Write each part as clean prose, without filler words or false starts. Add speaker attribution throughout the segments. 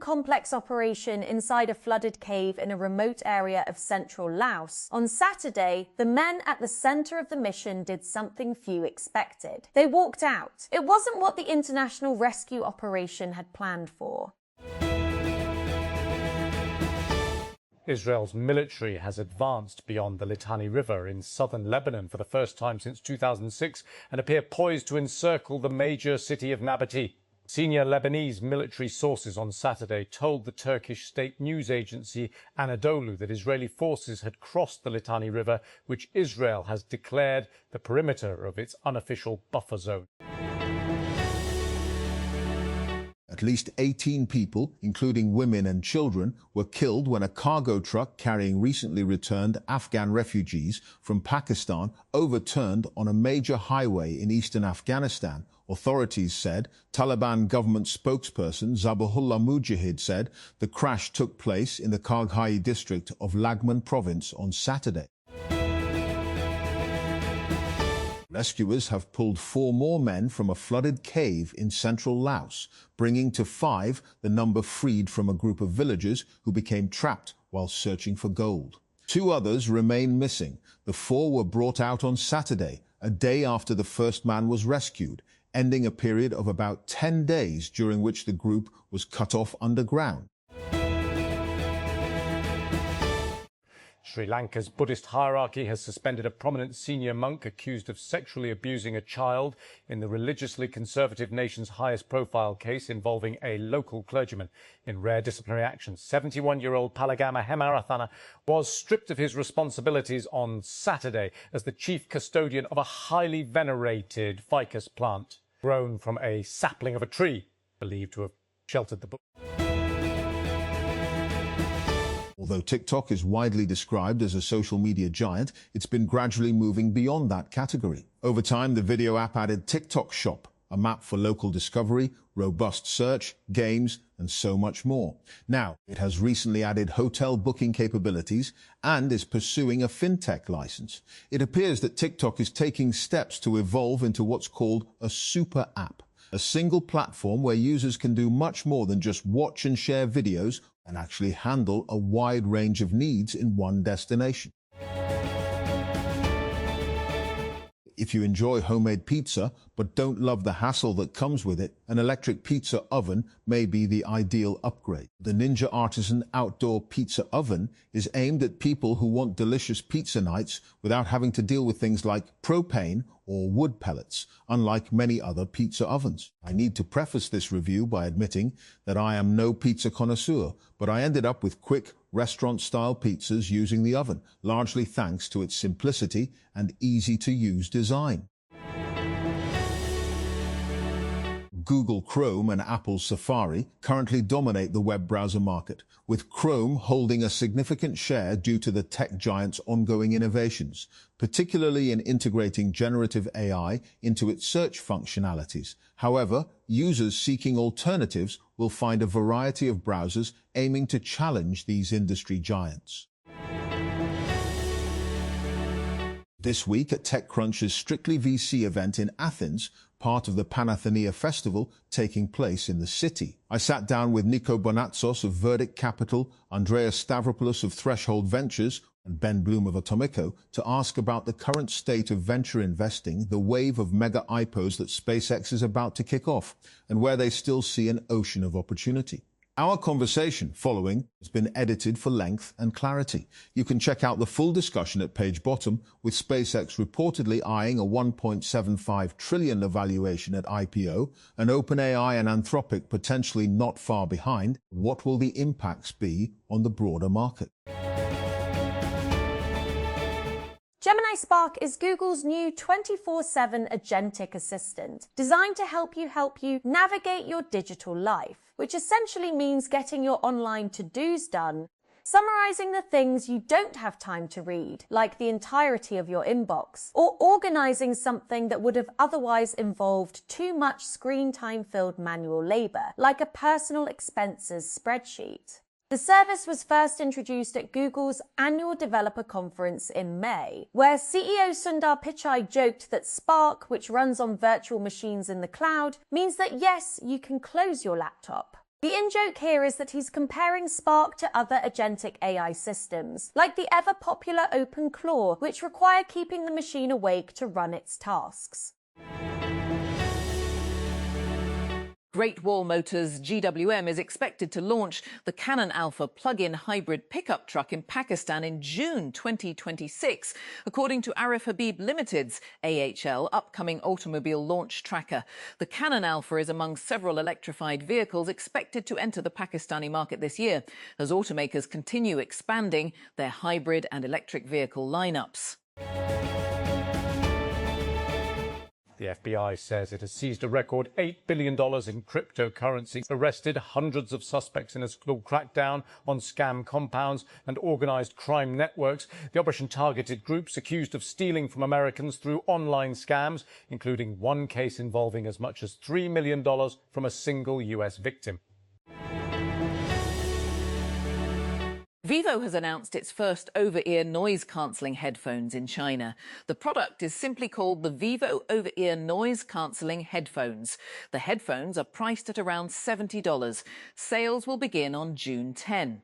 Speaker 1: complex operation inside a flooded cave in a remote area of central Laos, on Saturday, the men at the center of the mission did something few expected. They walked out. It wasn't what the international rescue operation had planned for.
Speaker 2: Israel's military has advanced beyond the Litani River in southern Lebanon for the first time since 2006 and appear poised to encircle the major city of Nabatea. Senior Lebanese military sources on Saturday told the Turkish state news agency Anadolu that Israeli forces had crossed the Litani River, which Israel has declared the perimeter of its unofficial buffer zone.
Speaker 3: At least 18 people, including women and children, were killed when a cargo truck carrying recently returned Afghan refugees from Pakistan overturned on a major highway in eastern Afghanistan. Authorities said. Taliban government spokesperson Zabihullah Mujahid said the crash took place in the Karghai district of Lagman province on Saturday. Rescuers have pulled 4 more men from a flooded cave in central Laos, bringing to 5 the number freed from a group of villagers who became trapped while searching for gold. 2 others remain missing. The 4 were brought out on Saturday, a day after the first man was rescued, ending a period of about 10 days during which the group was cut off underground.
Speaker 2: Sri Lanka's Buddhist hierarchy has suspended a prominent senior monk accused of sexually abusing a child in the religiously conservative nation's highest-profile case involving a local clergyman. In rare disciplinary action, 71-year-old Palagama Hemarathana was stripped of his responsibilities on Saturday as the chief custodian of a highly venerated ficus plant grown from a sapling of a tree believed to have sheltered the book.
Speaker 3: Although TikTok is widely described as a social media giant, it's been gradually moving beyond that category. Over time, the video app added TikTok Shop, a map for local discovery, robust search, games, and so much more. Now, it has recently added hotel booking capabilities and is pursuing a fintech license. It appears that TikTok is taking steps to evolve into what's called a super app, a single platform where users can do much more than just watch and share videos and actually handle a wide range of needs in one destination. If you enjoy homemade pizza but don't love the hassle that comes with it, an electric pizza oven may be the ideal upgrade. The Ninja Artisan Outdoor Pizza Oven is aimed at people who want delicious pizza nights without having to deal with things like propane or wood pellets, unlike many other pizza ovens. I need to preface this review by admitting that I am no pizza connoisseur, but I ended up with quick, restaurant-style pizzas using the oven, largely thanks to its simplicity and easy-to-use design. Google Chrome and Apple Safari currently dominate the web browser market, with Chrome holding a significant share due to the tech giant's ongoing innovations, particularly in integrating generative AI into its search functionalities. However, users seeking alternatives will find a variety of browsers aiming to challenge these industry giants. This week at TechCrunch's Strictly VC event in Athens, part of the Panathenaea Festival taking place in the city. I sat down with Nico Bonatzos of Verdict Capital, Andreas Stavropoulos of Threshold Ventures, and Ben Bloom of Atomico to ask about the current state of venture investing, the wave of mega IPOs that SpaceX is about to kick off, and where they still see an ocean of opportunity. Our conversation following has been edited for length and clarity. You can check out the full discussion at page bottom, with SpaceX reportedly eyeing a $1.75 trillion valuation at IPO, and OpenAI and Anthropic potentially not far behind. What will the impacts be on the broader market?
Speaker 1: Gemini Spark is Google's new 24/7 agentic assistant, designed to help you navigate your digital life, which essentially means getting your online to-dos done, summarizing the things you don't have time to read, like the entirety of your inbox, or organizing something that would have otherwise involved too much screen time-filled manual labor, like a personal expenses spreadsheet. The service was first introduced at Google's annual developer conference in May, where CEO Sundar Pichai joked that Spark, which runs on virtual machines in the cloud, means that yes, you can close your laptop. The in-joke here is that he's comparing Spark to other agentic AI systems, like the ever-popular OpenClaw, which require keeping the machine awake to run its tasks.
Speaker 4: Great Wall Motors GWM is expected to launch the Canon Alpha plug-in hybrid pickup truck in Pakistan in June 2026, according to Arif Habib Limited's AHL upcoming automobile launch tracker. The Canon Alpha is among several electrified vehicles expected to enter the Pakistani market this year, as automakers continue expanding their hybrid and electric vehicle lineups.
Speaker 2: The FBI says it has seized a record $8 billion in cryptocurrency, arrested hundreds of suspects in a school crackdown on scam compounds and organised crime networks. The operation targeted groups accused of stealing from Americans through online scams, including one case involving as much as $3 million from a single US victim.
Speaker 4: Vivo has announced its first over-ear noise-cancelling headphones in China. The product is simply called the Vivo Over-Ear Noise-Cancelling Headphones. The headphones are priced at around $70. Sales will begin on June 10.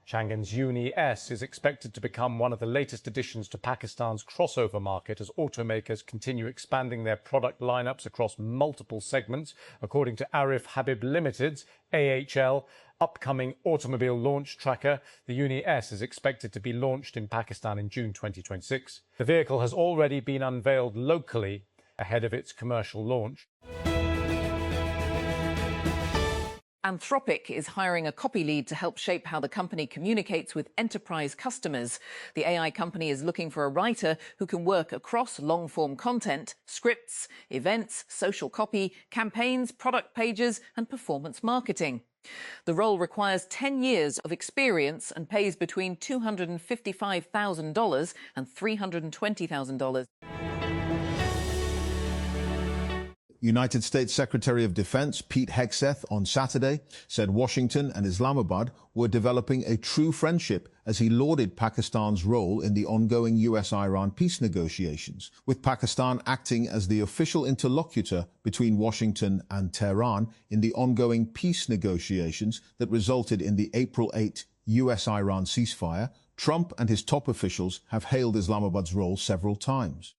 Speaker 2: Changan's Uni S is expected to become one of the latest additions to Pakistan's crossover market as automakers continue expanding their product lineups across multiple segments. According to Arif Habib Limited's AHL upcoming automobile launch tracker, the Uni S is expected to be launched in Pakistan in June 2026. The vehicle has already been unveiled locally ahead of its commercial launch.
Speaker 4: Anthropic is hiring a copy lead to help shape how the company communicates with enterprise customers. The AI company is looking for a writer who can work across long-form content, scripts, events, social copy, campaigns, product pages, and performance marketing. The role requires 10 years of experience and pays between $255,000 and $320,000.
Speaker 3: United States Secretary of Defense Pete Hegseth on Saturday said Washington and Islamabad were developing a true friendship as he lauded Pakistan's role in the ongoing US-Iran peace negotiations, with Pakistan acting as the official interlocutor between Washington and Tehran in the ongoing peace negotiations that resulted in the April 8 US-Iran ceasefire. Trump and his top officials have hailed Islamabad's role several times.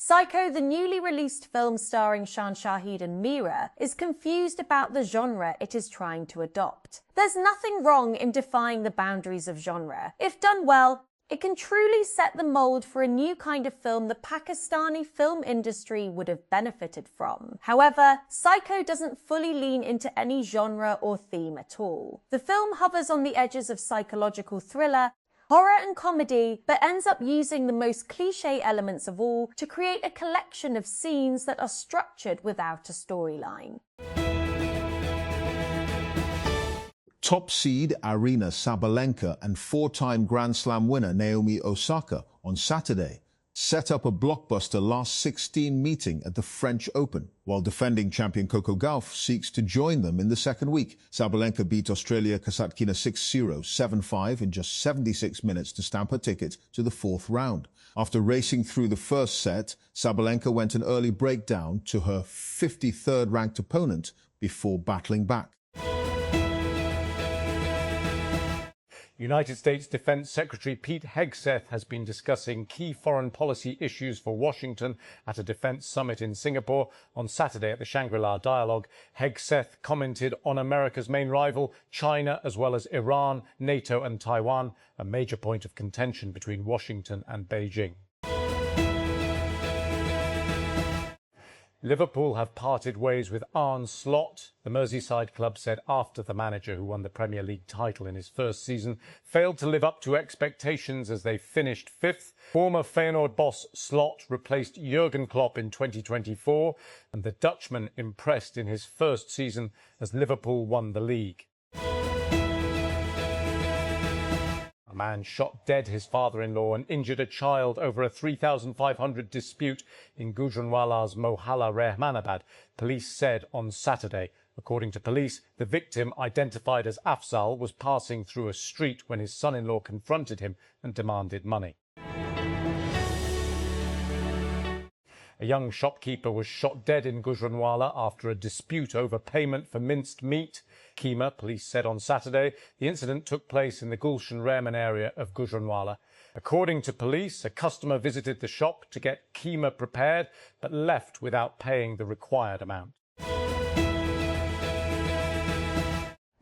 Speaker 1: Psycho, the newly released film starring Shan Shahid and Mira, is confused about the genre it is trying to adopt. There's nothing wrong in defying the boundaries of genre. If done well, it can truly set the mold for a new kind of film the Pakistani film industry would have benefited from. However, Psycho doesn't fully lean into any genre or theme at all. The film hovers on the edges of psychological thriller, horror and comedy, but ends up using the most cliché elements of all to create a collection of scenes that are structured without a storyline.
Speaker 3: Top seed Aryna Sabalenka and four-time Grand Slam winner Naomi Osaka on Saturday set up a blockbuster last-16 meeting at the French Open, while defending champion Coco Gauff seeks to join them in the second week. Sabalenka beat Australia Kasatkina 6-0, 7-5 in just 76 minutes to stamp her ticket to the fourth round. After racing through the first set, Sabalenka went an early breakdown to her 53rd ranked opponent before battling back.
Speaker 2: United States Defense Secretary Pete Hegseth has been discussing key foreign policy issues for Washington at a defense summit in Singapore on Saturday at the Shangri-La Dialogue. Hegseth commented on America's main rival, China, as well as Iran, NATO and Taiwan, a major point of contention between Washington and Beijing. Liverpool have parted ways with Arne Slot. The Merseyside club said after the manager, who won the Premier League title in his first season, failed to live up to expectations as they finished fifth. Former Feyenoord boss Slot replaced Jurgen Klopp in 2024, and the Dutchman impressed in his first season as Liverpool won the league. A man shot dead his father-in-law and injured a child over a 3,500 dispute in Gujranwala's Mohalla Rehmanabad, police said on Saturday. According to police, the victim, identified as Afzal, was passing through a street when his son-in-law confronted him and demanded money. A young shopkeeper was shot dead in Gujranwala after a dispute over payment for minced meat. Keema, police said on Saturday, the incident took place in the Gulshan Railman area of Gujranwala. According to police, a customer visited the shop to get keema prepared but left without paying the required amount.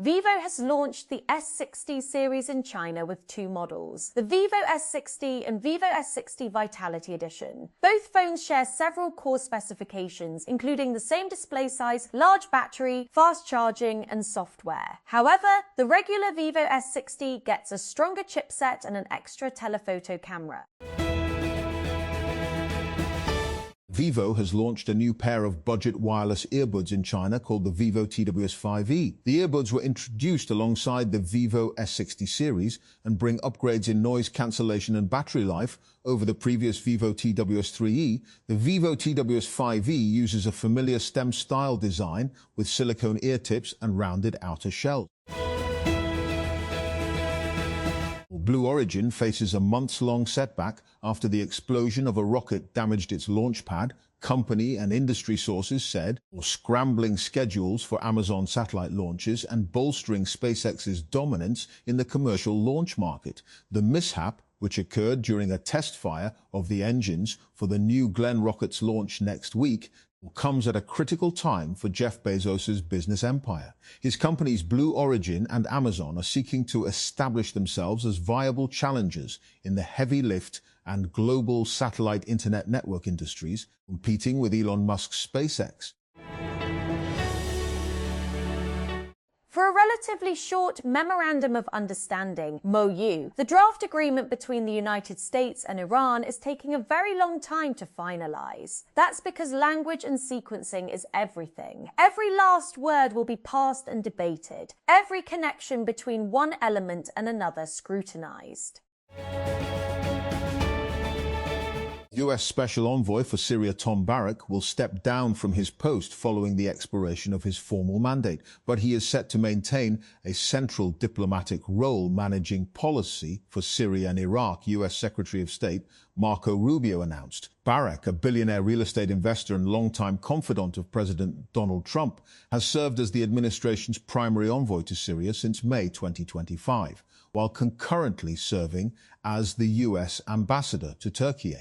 Speaker 1: Vivo has launched the S60 series in China with two models, the Vivo S60 and Vivo S60 Vitality Edition. Both phones share several core specifications, including the same display size, large battery, fast charging, and software. However, the regular Vivo S60 gets a stronger chipset and an extra telephoto camera.
Speaker 3: Vivo has launched a new pair of budget wireless earbuds in China called the Vivo TWS5e. The earbuds were introduced alongside the Vivo S60 series and bring upgrades in noise cancellation and battery life over the previous Vivo TWS3e. The Vivo TWS5e uses a familiar stem style design with silicone ear tips and rounded outer shell. Blue Origin faces a months-long setback after the explosion of a rocket damaged its launch pad. Company and industry sources said scrambling schedules for Amazon satellite launches and bolstering SpaceX's dominance in the commercial launch market. The mishap, which occurred during a test fire of the engines for the New Glenn rocket's launch next week, comes at a critical time for Jeff Bezos's business empire. His companies Blue Origin and Amazon are seeking to establish themselves as viable challengers in the heavy lift and global satellite internet network industries, competing with Elon Musk's SpaceX.
Speaker 1: For a relatively short Memorandum of Understanding, MOU, the draft agreement between the United States and Iran is taking a very long time to finalise. That's because language and sequencing is everything. Every last word will be parsed and debated, every connection between one element and another scrutinised.
Speaker 3: U.S. Special Envoy for Syria Tom Barrack will step down from his post following the expiration of his formal mandate, but he is set to maintain a central diplomatic role managing policy for Syria and Iraq, U.S. Secretary of State Marco Rubio announced. Barrack, a billionaire real estate investor and longtime confidant of President Donald Trump, has served as the administration's primary envoy to Syria since May 2025, while concurrently serving as the U.S. ambassador to Turkey.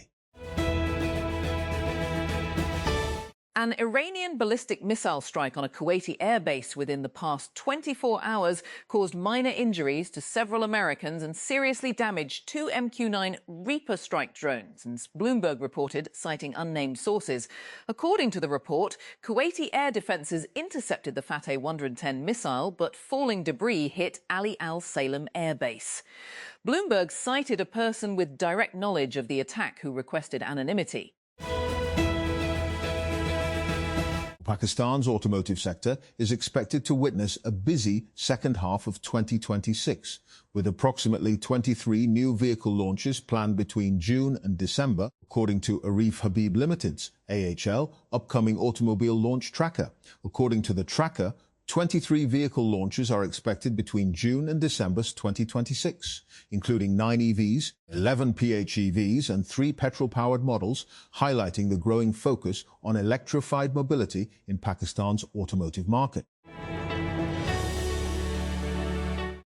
Speaker 4: An Iranian ballistic missile strike on a Kuwaiti airbase within the past 24 hours caused minor injuries to several Americans and seriously damaged two MQ-9 Reaper strike drones, as Bloomberg reported, citing unnamed sources. According to the report, Kuwaiti air defences intercepted the Fateh 110 missile, but falling debris hit Ali Al Salem airbase. Bloomberg cited a person with direct knowledge of the attack who requested anonymity.
Speaker 3: Pakistan's automotive sector is expected to witness a busy second half of 2026, with approximately 23 new vehicle launches planned between June and December, according to Arif Habib Limited's AHL upcoming automobile launch tracker. According to the tracker, 23 vehicle launches are expected between June and December 2026, including 9 EVs, 11 PHEVs, and 3 petrol-powered models, highlighting the growing focus on electrified mobility in Pakistan's automotive market.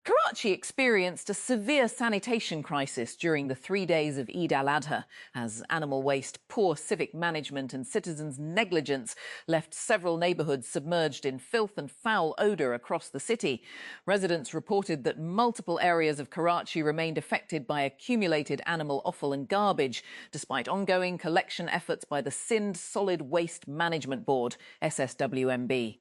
Speaker 4: Karachi experienced a severe sanitation crisis during the 3 days of Eid al-Adha, as animal waste, poor civic management and citizens' negligence left several neighbourhoods submerged in filth and foul odour across the city. Residents reported that multiple areas of Karachi remained affected by accumulated animal offal and garbage, despite ongoing collection efforts by the Sindh Solid Waste Management Board, SSWMB.